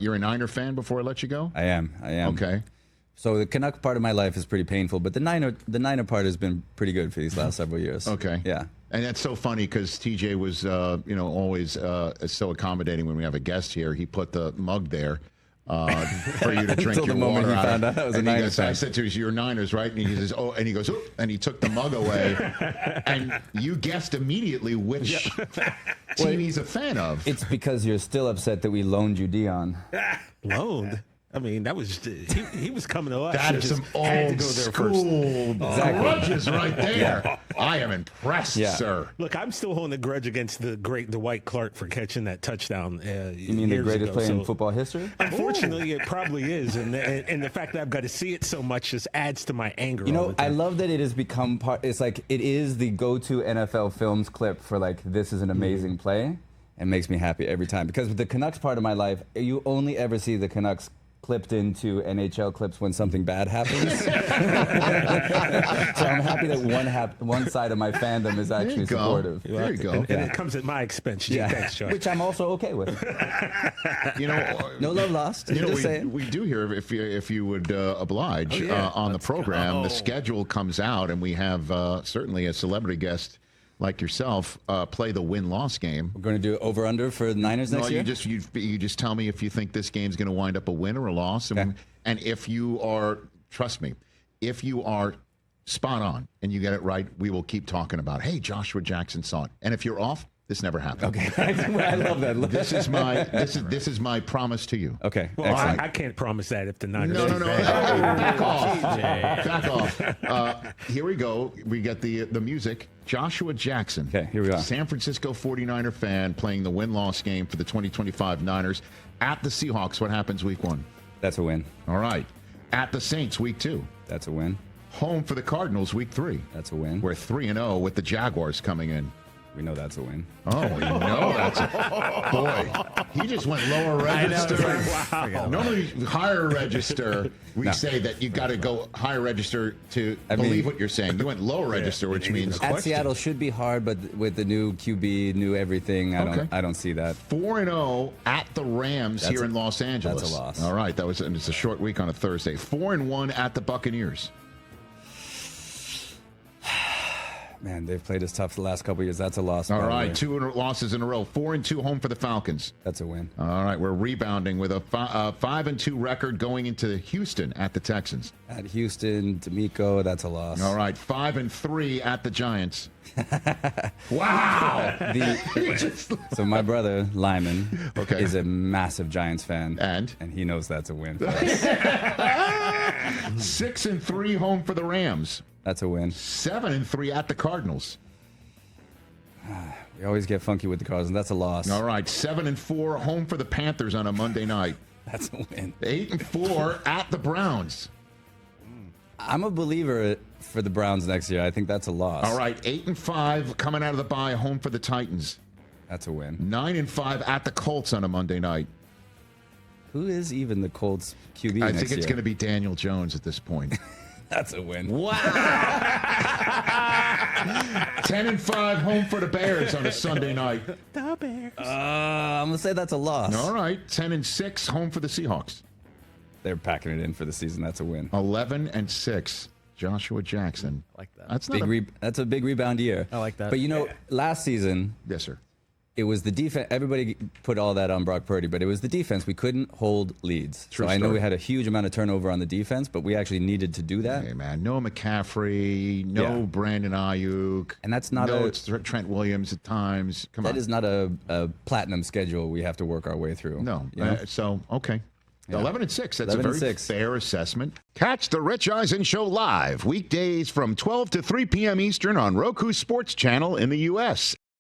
You're a Niner fan before I let you go? I am. Okay. So the Canuck part of my life is pretty painful, but the Niner part has been pretty good for these last several years. Okay. Yeah. And that's so funny because TJ was, always so accommodating when we have a guest here. He put the mug there for you to drink Until your the moment water he out found of. out I was a And he Niners goes, fan. I said to him, "You're Niners, right?" And he says, "Oh," and he goes, "Oh," and he took the mug away. And you guessed immediately which team he's a fan of. It's because you're still upset that we loaned you Dion. Loaned? I mean, that was he was coming to us. That He is just some had to old go there school grudges right there. I am impressed, sir. Look, I'm still holding a grudge against the Dwight Clark for catching that touchdown. You mean the greatest player in football history? Unfortunately, it probably is, and the fact that I've got to see it so much just adds to my anger. You all know, the time. I love that it has become part. It's like it is the go-to NFL Films clip for like this is an amazing play, and makes me happy every time. Because with the Canucks part of my life, you only ever see the Canucks clipped into NHL clips when something bad happens. So I'm happy that one side of my fandom is actually supportive. There you go. And it comes at my expense. Gee, thanks, Joe. Which I'm also okay with. No love lost. Just saying. We do here, if you would oblige, on the program. The schedule comes out, and we have certainly a celebrity guest like yourself play the win-loss game. We're going to do over-under for the Niners next year? You just tell me if you think this game's going to wind up a win or a loss. And if you are, trust me, if you are spot on and you get it right, we will keep talking about, hey, Joshua Jackson saw it. And if you're off, this never happened. Okay. I love that. This is my promise to you. Okay. Well, I can't promise that if the Niners. No. Back off. Back off. Here we go. We get the music. Joshua Jackson. Okay, here we are. San Francisco 49er fan playing the win-loss game for the 2025 Niners at the Seahawks. What happens week 1? That's a win. All right. At the Saints week 2. That's a win. Home for the Cardinals week 3. That's a win. We're 3-0 with the Jaguars coming in. We know that's a win. Oh, we know that's a boy. He just went lower register. Wow. Normally, higher register, we say that you got to go higher register to believe what you're saying. You went lower register, which means at Seattle should be hard, but with the new QB, new everything, I don't see that. 4-0 at the Rams here in Los Angeles. That's a loss. All right, it's a short week on a Thursday. 4-1 at the Buccaneers. Man, they've played us tough the last couple of years. That's a loss. All right, 2 losses in a row. 4-2 home for the Falcons. That's a win. All right, we're rebounding with a 5-2 record going into Houston at the Texans. At Houston, D'Amico, that's a loss. All right, 5-3 at the Giants. Wow! So my brother Lyman is a massive Giants fan, and he knows that's a win. 6-3 home for the Rams. That's a win. 7-3 at the Cardinals. We always get funky with the Cardinals, and that's a loss. All right, 7-4 home for the Panthers on a Monday night. That's a win. 8-4 at the Browns. I'm a believer for the Browns next year. I think that's a loss. All right, 8-5 coming out of the bye, home for the Titans. That's a win. 9-5 at the Colts on a Monday night. Who is even the Colts QB I next think it's year? going to be Daniel Jones at this point. That's a win. Wow. 10-5 home for the Bears on a Sunday night. The Bears. I'm going to say that's a loss. All right, 10-6 home for the Seahawks. They're packing it in for the season. That's a win. 11-6. Joshua Jackson. I like that. That's not that's a big rebound year. I like that. But last season, Yes, sir. it was the defense. Everybody put all that on Brock Purdy, but it was the defense. We couldn't hold leads. True so I know story. we had a huge amount of turnover on the defense, but we actually needed to do that. Hey, man. No McCaffrey. No Brandon Ayuk. And that's not Trent Williams at times. Come on. That is not a platinum schedule we have to work our way through. No. You know? Okay. 11-6. That's 11 a very 6. fair assessment. Catch the Rich Eisen Show live weekdays from 12 to 3 p.m. Eastern on Roku Sports Channel in the U.S.